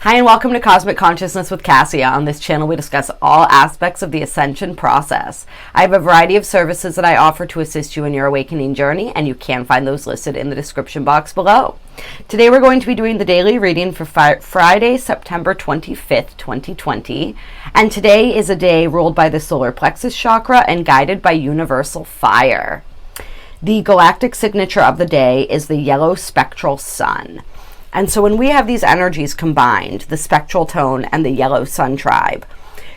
Hi and welcome to Cosmic Consciousness with Cassia. On this channel we discuss all aspects of the ascension process. I have a variety of services that I offer to assist you in your awakening journey, and you can find those listed in the description box below. Today we're going to be doing the daily reading for Friday, September 25th, 2020. And today is a day ruled by the solar plexus chakra and guided by universal fire. The galactic signature of the day is the yellow spectral sun. And so when we have these energies combined, the spectral tone and the yellow sun tribe,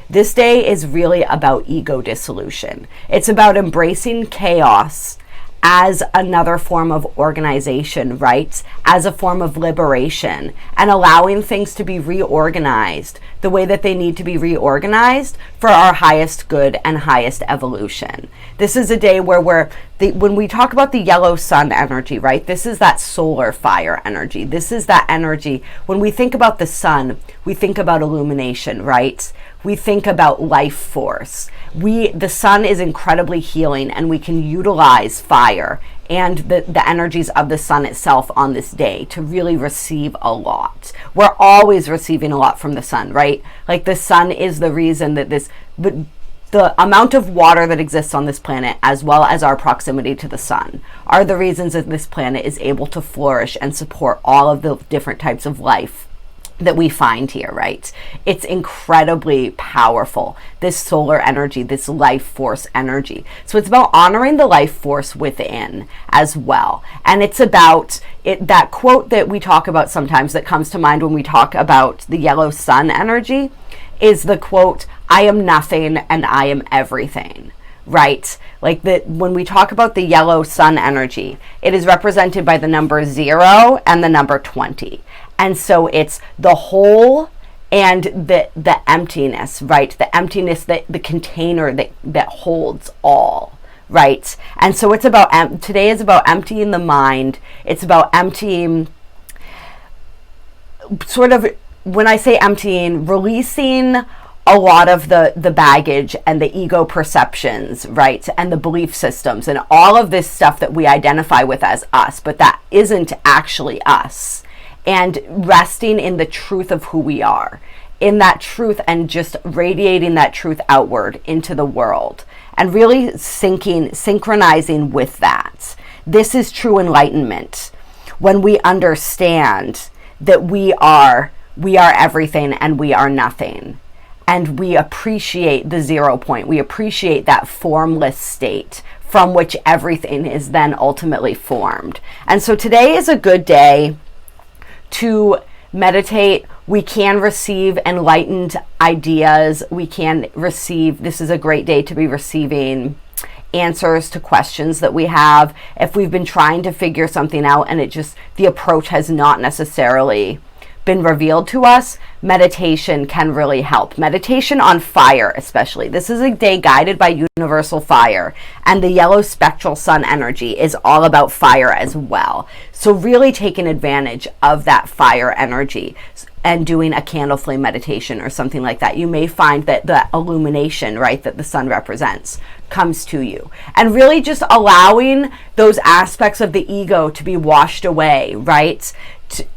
this day is really about ego dissolution. It's about embracing chaos as another form of organization, right? As a form of liberation, and allowing things to be reorganized the way that they need to be reorganized for our highest good and highest evolution. This is a day where when we talk about the yellow sun energy, right? This is that solar fire energy. This is that energy. When we think about the sun, we think about illumination, right? We think about life force. The sun is incredibly healing, and we can utilize fire and the energies of the sun itself on this day to really receive a lot. We're always receiving a lot from the sun, right? Like the sun is the reason that the amount of water that exists on this planet, as well as our proximity to the sun, are the reasons that this planet is able to flourish and support all of the different types of life that we find here, right? It's incredibly powerful, this solar energy, this life force energy. So it's about honoring the life force within as well. And it's about that quote that we talk about sometimes that comes to mind when we talk about the yellow sun energy is the quote, "I am nothing and I am everything." Right? Like when we talk about the yellow sun energy, it is represented by the number 0 and the number 20. And so it's the whole and the emptiness, right? The emptiness, the container that holds all, right? And so it's about, today is about emptying the mind. It's about emptying, sort of, when I say emptying, releasing a lot of the baggage and the ego perceptions, right? And the belief systems and all of this stuff that we identify with as us, but that isn't actually us. And resting in the truth of who we are, in that truth, and just radiating that truth outward into the world, and really synchronizing with that. This is true enlightenment, when we understand that we are everything and we are nothing. And we appreciate the 0 point. We appreciate that formless state from which everything is then ultimately formed. And so today is a good day to meditate. We can receive enlightened ideas. We can receive, this is a great day to be receiving answers to questions that we have. If we've been trying to figure something out and the approach has not necessarily been revealed to us, meditation can really help. Meditation on fire especially. This is a day guided by universal fire, and the yellow spectral sun energy is all about fire as well. So really taking advantage of that fire energy and doing a candle flame meditation or something like that. You may find that the illumination, right, that the sun represents comes to you. And really just allowing those aspects of the ego to be washed away, right?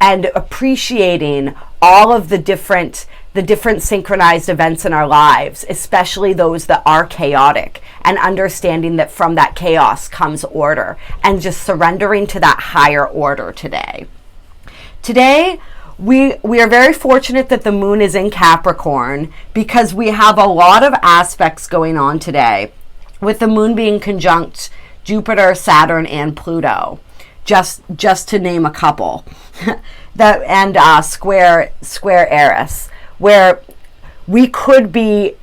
And appreciating all of the different synchronized events in our lives, especially those that are chaotic, and understanding that from that chaos comes order, and just surrendering to that higher order today. Today, we are very fortunate that the moon is in Capricorn, because we have a lot of aspects going on today, with the moon being conjunct Jupiter, Saturn, and Pluto. Just to name a couple, square Eris, where we could be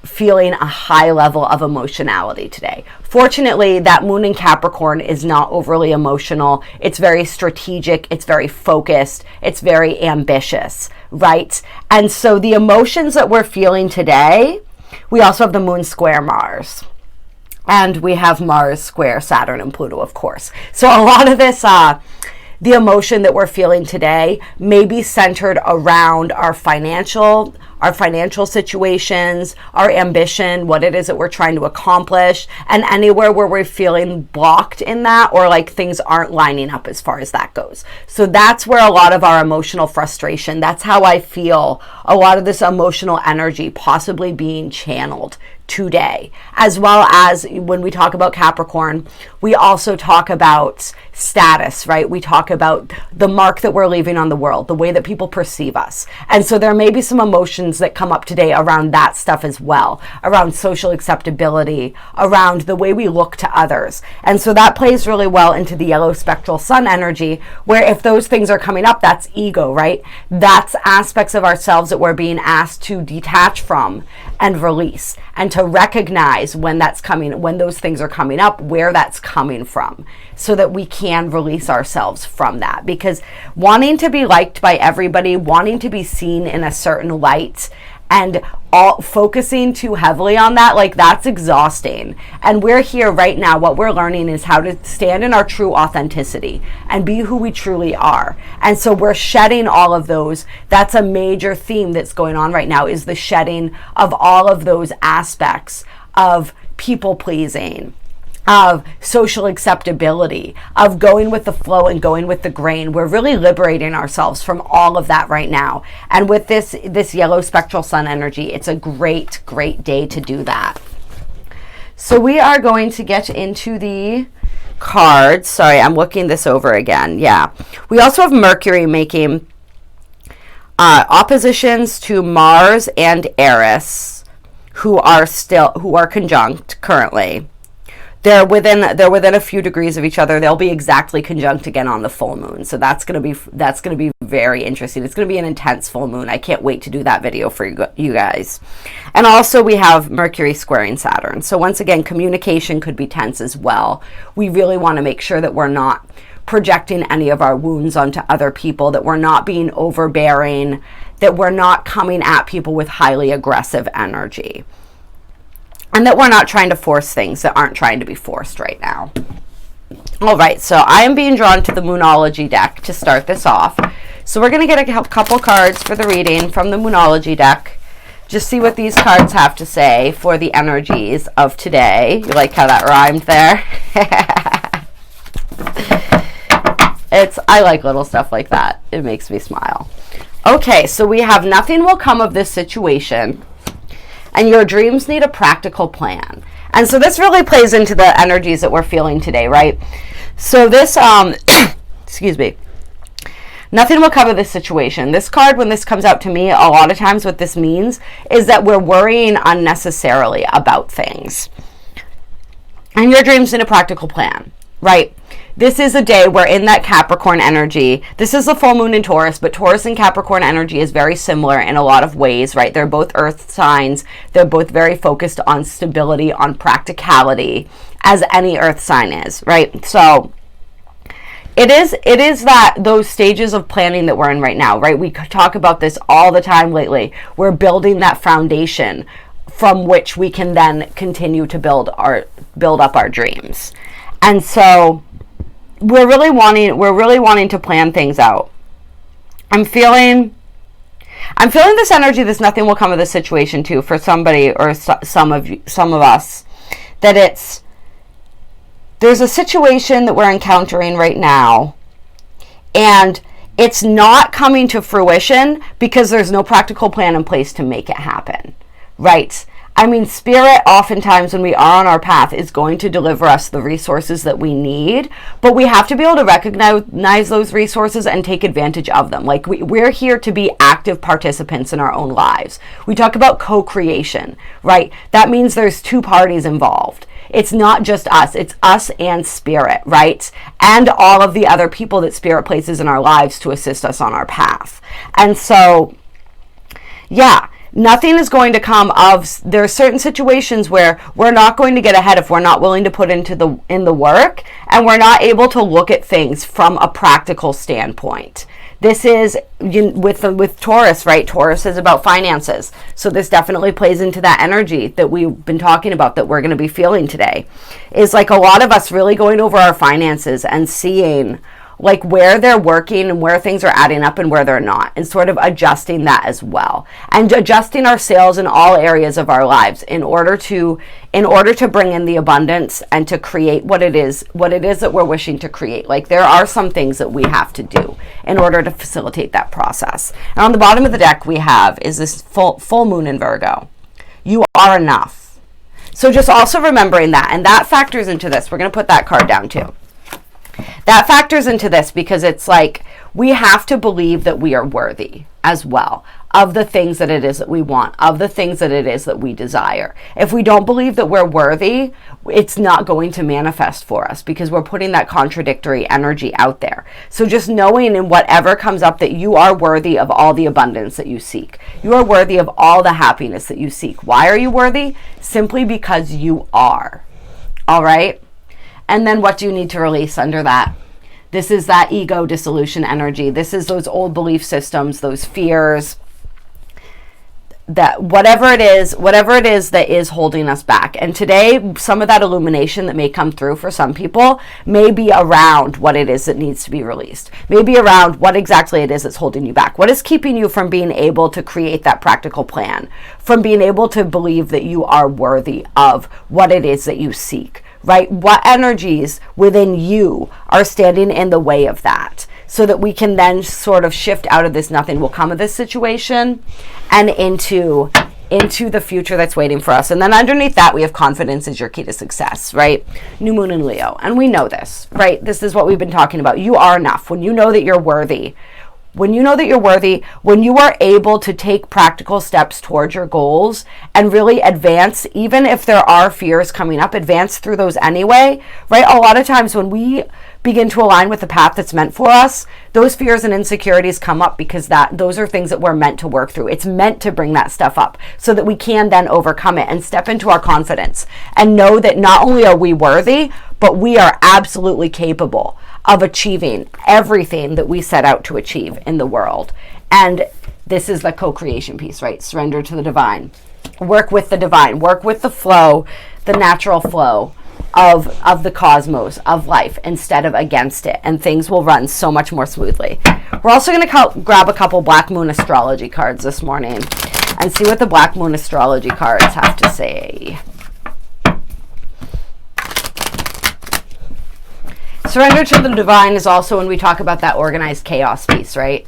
feeling a high level of emotionality today. Fortunately, that moon in Capricorn is not overly emotional. It's very strategic. It's very focused. It's very ambitious, right? And so the emotions that we're feeling today, we also have the moon square Mars. And we have Mars square Saturn and Pluto, of course. So a lot of this, the emotion that we're feeling today may be centered around our financial, our financial situations, our ambition, what it is that we're trying to accomplish, and anywhere where we're feeling blocked in that, or like things aren't lining up as far as that goes. So that's where a lot of our emotional frustration, that's how I feel a lot of this emotional energy possibly being channeled today. As well as when we talk about Capricorn, we also talk about status, right? We talk about the mark that we're leaving on the world, the way that people perceive us. And so there may be some emotions that come up today around that stuff as well, around social acceptability, around the way we look to others. And so that plays really well into the yellow spectral sun energy, where if those things are coming up, that's ego, right? That's aspects of ourselves that we're being asked to detach from and release, and to recognize when that's coming, when those things are coming up, where that's coming from, so that we can release ourselves from that. Because wanting to be liked by everybody, wanting to be seen in a certain light, and all focusing too heavily on that, like, that's exhausting. And we're here right now, what we're learning is how to stand in our true authenticity and be who we truly are. And so we're shedding all of those. That's a major theme that's going on right now, is the shedding of all of those aspects of people pleasing, of social acceptability, of going with the flow and going with the grain. We're really liberating ourselves from all of that right now. And with this yellow spectral sun energy, it's a great, great day to do that. So we are going to get into the cards. Sorry, I'm looking this over again. Yeah. We also have Mercury making oppositions to Mars and Eris, who are conjunct currently. They're within a few degrees of each other. They'll be exactly conjunct again on the full moon. So that's gonna be very interesting. It's gonna be an intense full moon. I can't wait to do that video for you guys. And also we have Mercury squaring Saturn. So once again, communication could be tense as well. We really want to make sure that we're not projecting any of our wounds onto other people, that we're not being overbearing, that we're not coming at people with highly aggressive energy. And that we're not trying to force things that aren't trying to be forced right now. All right, so I am being drawn to the Moonology deck to start this off. So we're going to get a couple cards for the reading from the Moonology deck. Just see what these cards have to say for the energies of today. You like how that rhymed there? I like little stuff like that. It makes me smile. Okay, so we have nothing will come of this situation, and your dreams need a practical plan. And so this really plays into the energies that we're feeling today, right? So this, excuse me, nothing will come of this situation. This card, when this comes out to me, a lot of times what this means is that we're worrying unnecessarily about things. And your dreams need a practical plan, right? This is a day where in that Capricorn energy, this is the full moon in Taurus, but Taurus and Capricorn energy is very similar in a lot of ways, right? They're both earth signs. They're both very focused on stability, on practicality, as any earth sign is, right? So it is that those stages of planning that we're in right now, right? We talk about this all the time lately. We're building that foundation from which we can then continue to build up our dreams. And so we're really wanting to plan things out. I'm feeling this energy, this nothing will come of this situation too, for somebody or some of us, that there's a situation that we're encountering right now, and it's not coming to fruition because there's no practical plan in place to make it happen, right? I mean, Spirit, oftentimes when we are on our path, is going to deliver us the resources that we need, but we have to be able to recognize those resources and take advantage of them. Like, we're here to be active participants in our own lives. We talk about co-creation, right? That means there's two parties involved. It's not just us, it's us and Spirit, right? And all of the other people that Spirit places in our lives to assist us on our path. And so, yeah, nothing is going to come of, there are certain situations where we're not going to get ahead if we're not willing to put in the work, and we're not able to look at things from a practical standpoint. This is with Taurus, right? Taurus is about finances. So this definitely plays into that energy that we've been talking about, that we're going to be feeling today. Is like a lot of us really going over our finances and seeing like where they're working and where things are adding up and where they're not, and sort of adjusting that as well, and adjusting our sails in all areas of our lives in order to bring in the abundance and to create what it is that we're wishing to create. Like, there are some things that we have to do in order to facilitate that process. And on the bottom of the deck we have is this full moon in Virgo. You are enough. So just also remembering that, and that factors into this. We're going to put that card down too. That factors into this because it's like we have to believe that we are worthy as well of the things that it is that we want, of the things that it is that we desire. If we don't believe that we're worthy, it's not going to manifest for us because we're putting that contradictory energy out there. So just knowing in whatever comes up that you are worthy of all the abundance that you seek. You are worthy of all the happiness that you seek. Why are you worthy? Simply because you are. All right? And then what do you need to release under that? This is that ego dissolution energy. This is those old belief systems, those fears, that whatever it is that is holding us back. And today, some of that illumination that may come through for some people may be around what it is that needs to be released. Maybe around what exactly it is that's holding you back. What is keeping you from being able to create that practical plan? From being able to believe that you are worthy of what it is that you seek, right? What energies within you are standing in the way of that? So that we can then sort of shift out of this nothing will come of this situation and into the future that's waiting for us. And then underneath that, we have confidence is your key to success, right? New moon in Leo. And we know this, right? This is what we've been talking about. You are enough. When you know that you're worthy, when you know that you're worthy, when you are able to take practical steps towards your goals and really advance, even if there are fears coming up, advance through those anyway, right? A lot of times when we begin to align with the path that's meant for us, those fears and insecurities come up because those are things that we're meant to work through. It's meant to bring that stuff up so that we can then overcome it and step into our confidence and know that not only are we worthy, but we are absolutely capable of achieving everything that we set out to achieve in the world. And this is the co-creation piece, right? Surrender to the divine. Work with the divine. Work with the flow, the natural flow of the cosmos, of life, instead of against it, and things will run so much more smoothly. We're also going to grab a couple Black Moon astrology cards this morning and see what the Black Moon astrology cards have to say. Surrender to the divine is also when we talk about that organized chaos piece, right?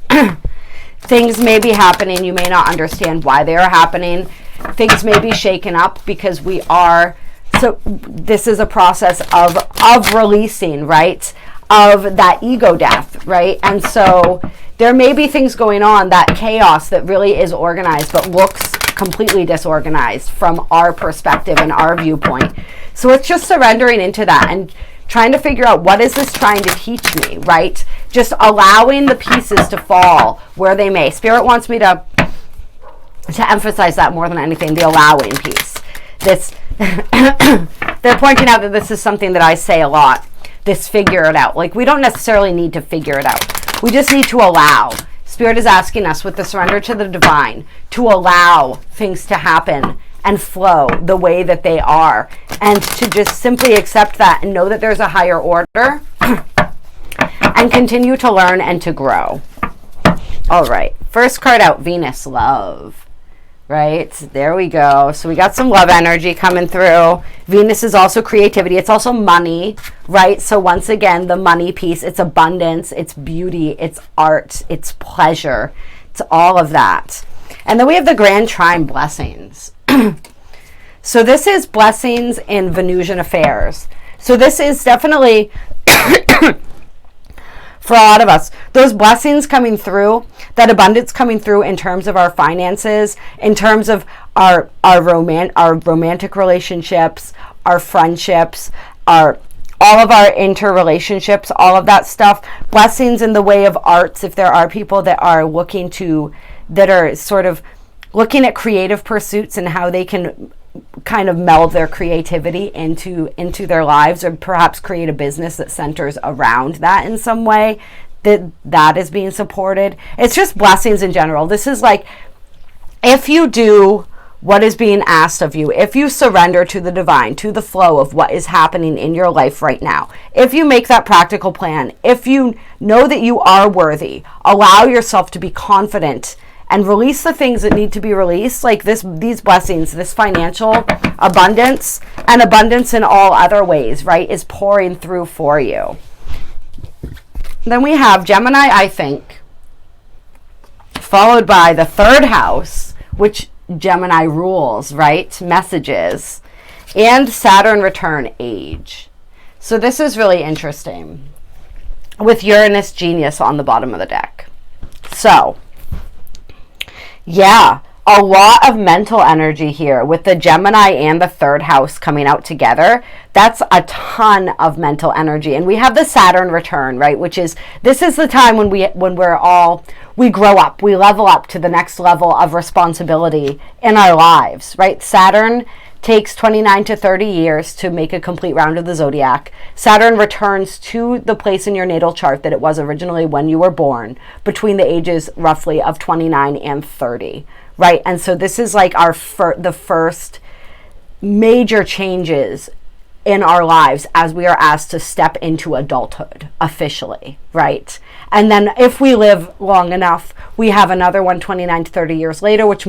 Things may be happening. You may not understand why they are happening. Things may be shaken up because we are. So this is a process of releasing, right? Of that ego death, right? And so there may be things going on, that chaos that really is organized but looks completely disorganized from our perspective and our viewpoint. So it's just surrendering into that and trying to figure out, what is this trying to teach me, right? Just allowing the pieces to fall where they may. Spirit wants me to emphasize that more than anything, the allowing piece. This they're pointing out that this is something that I say a lot, this figure it out. Like, we don't necessarily need to figure it out. We just need to allow. Spirit is asking us with the surrender to the divine to allow things to happen and flow the way that they are, and to just simply accept that and know that there's a higher order and continue to learn and to grow. All right, first card out, Venus, love. Right, there we go. So we got some love energy coming through. Venus is also creativity. It's also money, right? So once again, the money piece, it's abundance, it's beauty, it's art, it's pleasure. It's all of that. And then we have the Grand Trine, blessings. So this is blessings in Venusian affairs. So this is definitely for a lot of us, those blessings coming through, that abundance coming through in terms of our finances, in terms of our romantic relationships, our friendships, all of our interrelationships, all of that stuff. Blessings in the way of arts, if there are people that are that are sort of looking at creative pursuits and how they can kind of meld their creativity into their lives, or perhaps create a business that centers around that in some way, that is being supported. It's just blessings in general. This is like, if you do what is being asked of you, if you surrender to the divine, to the flow of what is happening in your life right now, if you make that practical plan, if you know that you are worthy, allow yourself to be confident and release the things that need to be released, like these blessings, this financial abundance and abundance in all other ways, right, is pouring through for you. Then we have Gemini, I think, followed by the third house, which Gemini rules, right? Messages, and Saturn return, age. So this is really interesting with Uranus genius on the bottom of the deck. So, yeah, a lot of mental energy here with the Gemini and the third house coming out together. That's a ton of mental energy. And we have the Saturn return, right? Which is, this is the time when we grow up, we level up to the next level of responsibility in our lives, right? Saturn takes 29 to 30 years to make a complete round of the zodiac. Saturn returns to the place in your natal chart that it was originally when you were born, between the ages roughly of 29 and 30, right? And so this is like the first major changes in our lives as we are asked to step into adulthood officially, right? And then if we live long enough, we have another one 29 to 30 years later, which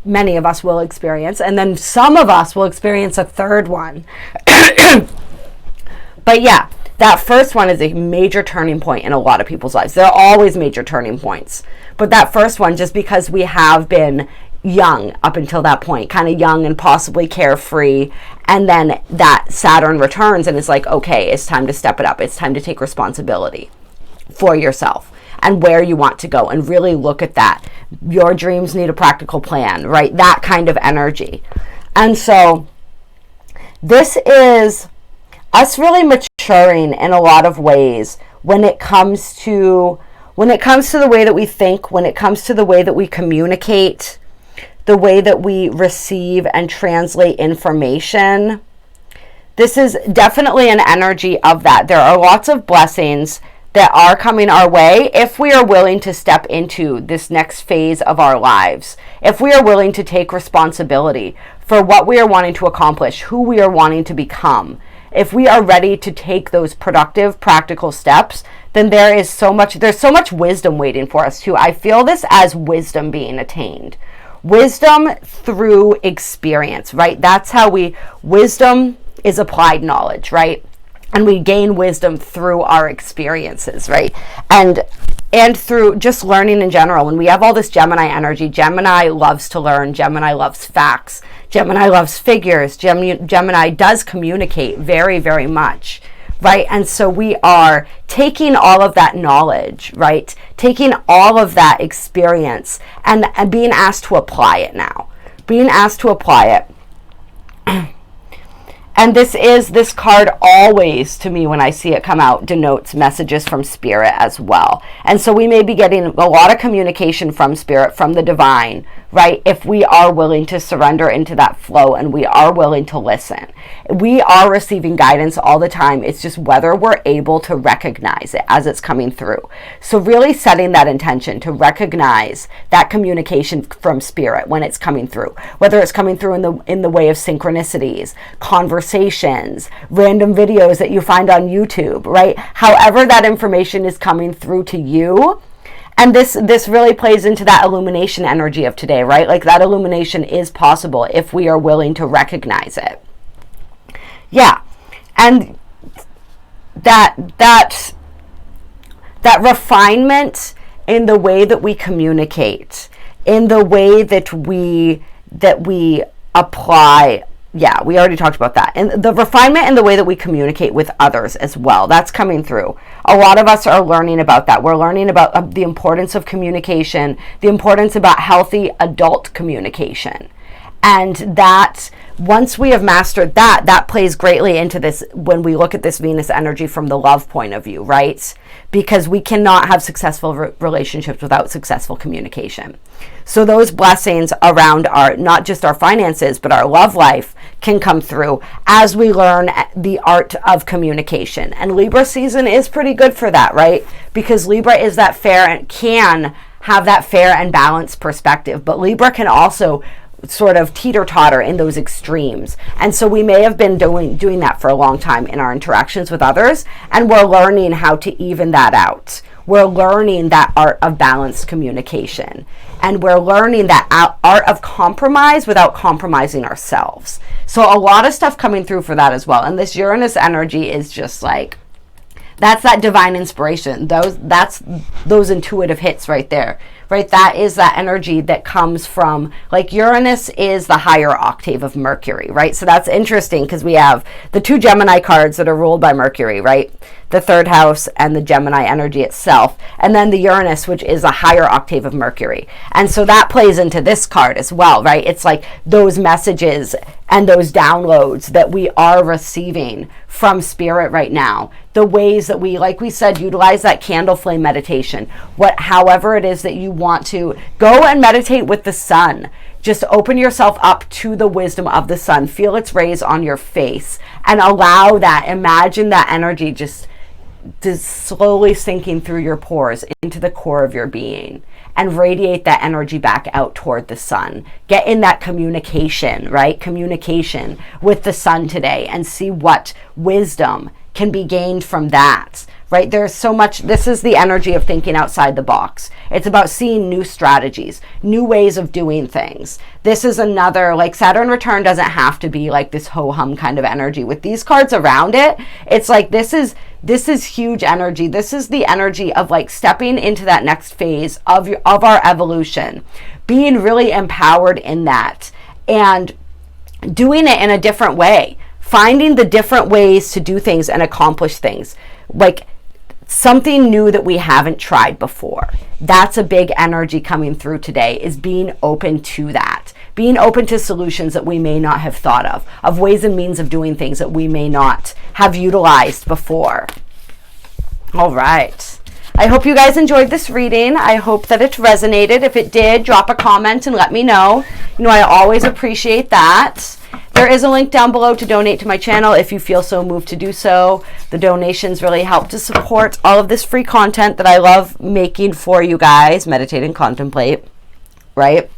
many of us will experience. And then some of us will experience a third one. But yeah, that first one is a major turning point in a lot of people's lives. There are always major turning points. But that first one, just because we have been young up until that point, kind of young and possibly carefree, and then that Saturn returns and it's like, okay, it's time to step it up. It's time to take responsibility for yourself and where you want to go and really look at that. Your dreams need a practical plan, right? That kind of energy. And so this is us really maturing in a lot of ways when it comes to the way that we think, when it comes to the way that we communicate, the way that we receive and translate information. This is definitely an energy of that. There are lots of blessings that are coming our way if we are willing to step into this next phase of our lives, if we are willing to take responsibility for what we are wanting to accomplish, who we are wanting to become. If we are ready to take those productive, practical steps, then there's so much wisdom waiting for us too. I feel this as wisdom being attained. Wisdom through experience, right? That's how wisdom is applied knowledge, right? And we gain wisdom through our experiences, right? And through just learning in general. When we have all this Gemini energy, Gemini loves to learn. Gemini loves facts. Gemini loves figures. Gemini does communicate very, very much, right? And so we are taking all of that knowledge, right? Taking all of that experience and being asked to apply it now. Being asked to apply it. And this card always, to me, when I see it come out, denotes messages from Spirit as well. And so we may be getting a lot of communication from Spirit, from the divine, right? If we are willing to surrender into that flow and we are willing to listen. We are receiving guidance all the time. It's just whether we're able to recognize it as it's coming through. So really setting that intention to recognize that communication from Spirit when it's coming through. Whether it's coming through in the way of synchronicities, conversations, random videos that you find on YouTube, right? However that information is coming through to you. And this really plays into that illumination energy of today, right? Like that illumination is possible if we are willing to recognize it. Yeah. And that refinement in the way that we communicate, in the way that we apply. Yeah, we already talked about that. And the refinement in the way that we communicate with others as well. That's coming through. A lot of us are learning about that. We're learning about the importance of communication, the importance about healthy adult communication. And that once we have mastered that plays greatly into this when we look at this Venus energy from the love point of view, right? Because we cannot have successful relationships without successful communication. So those blessings around not just our finances, but our love life can come through as we learn the art of communication. And Libra season is pretty good for that, right? Because Libra is that fair and can have that fair and balanced perspective. But Libra can also sort of teeter-totter in those extremes. And so we may have been doing that for a long time in our interactions with others, and we're learning how to even that out. We're learning that art of balanced communication, and we're learning that art of compromise without compromising ourselves. So a lot of stuff coming through for that as well. And this Uranus energy is just like, that's that divine inspiration. That's those intuitive hits right there, right? That is that energy that comes from, like, Uranus is the higher octave of Mercury, right? So that's interesting because we have the 2 Gemini cards that are ruled by Mercury, right? The 3rd house and the Gemini energy itself, and then the Uranus, which is a higher octave of Mercury. And so that plays into this card as well, right? It's like those messages and those downloads that we are receiving from spirit right now, the ways that we, like we said, utilize that candle flame meditation. However it is that you want to go and meditate with the sun. Just open yourself up to the wisdom of the sun. Feel its rays on your face and allow that. Imagine that energy just slowly sinking through your pores into the core of your being, and radiate that energy back out toward the sun. Get in that communication, right? Communication with the sun today, and see what wisdom can be gained from that, right? There's so much. This is the energy of thinking outside the box. It's about seeing new strategies, new ways of doing things. This is another, like, Saturn return doesn't have to be like this ho-hum kind of energy. With these cards around it, it's like this is huge energy. This is the energy of, like, stepping into that next phase of our evolution, being really empowered in that, and doing it in a different way, finding the different ways to do things and accomplish things, like something new that we haven't tried before. That's a big energy coming through today, is being open to that, being open to solutions that we may not have thought of ways and means of doing things that we may not have utilized before. All right. I hope you guys enjoyed this reading. I hope that it resonated. If it did, drop a comment and let me know. You know, I always appreciate that. There is a link down below to donate to my channel if you feel so moved to do so. The donations really help to support all of this free content that I love making for you guys. Meditate and contemplate, right?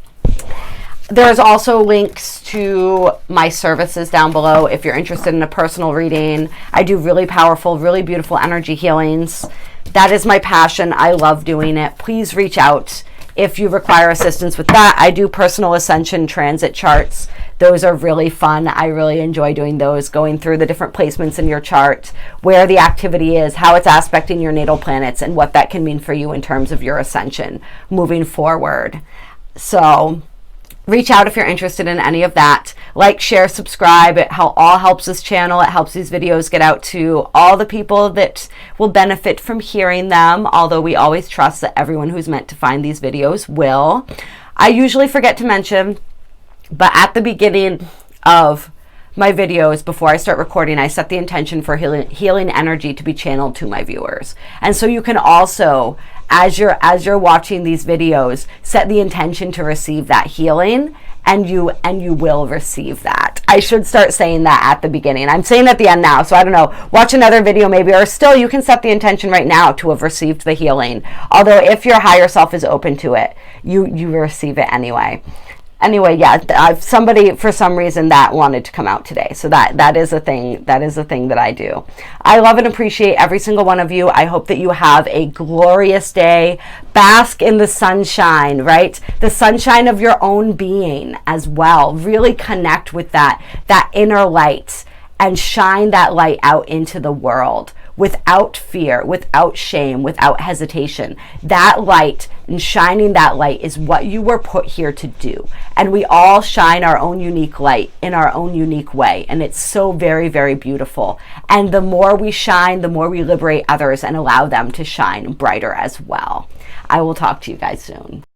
There's also links to my services down below if you're interested in a personal reading. I do really powerful, really beautiful energy healings. That is my passion. I love doing it. Please reach out if you require assistance with that. I do personal ascension transit charts. Those are really fun. I really enjoy doing those, going through the different placements in your chart, where the activity is, how it's aspecting your natal planets, and what that can mean for you in terms of your ascension moving forward. So reach out if you're interested in any of that. Like, share, subscribe. It all helps this channel. It helps these videos get out to all the people that will benefit from hearing them, although we always trust that everyone who's meant to find these videos will. I usually forget to mention, but at the beginning of my videos, before I start recording, I set the intention for healing energy to be channeled to my viewers. And so you can also, as you're watching these videos, set the intention to receive that healing, and you will receive that. I should start saying that at the beginning. I'm saying at the end now, so I don't know. Watch another video maybe, or still you can set the intention right now to have received the healing. Although if your higher self is open to it, you receive it anyway. Anyway, yeah, somebody for some reason that wanted to come out today. So that is a thing. That is a thing that I do. I love and appreciate every single one of you. I hope that you have a glorious day. Bask in the sunshine, right? The sunshine of your own being as well. Really connect with that inner light and shine that light out into the world without fear, without shame, without hesitation. That light, and shining that light, is what you were put here to do. And we all shine our own unique light in our own unique way. And it's so very, very beautiful. And the more we shine, the more we liberate others and allow them to shine brighter as well. I will talk to you guys soon.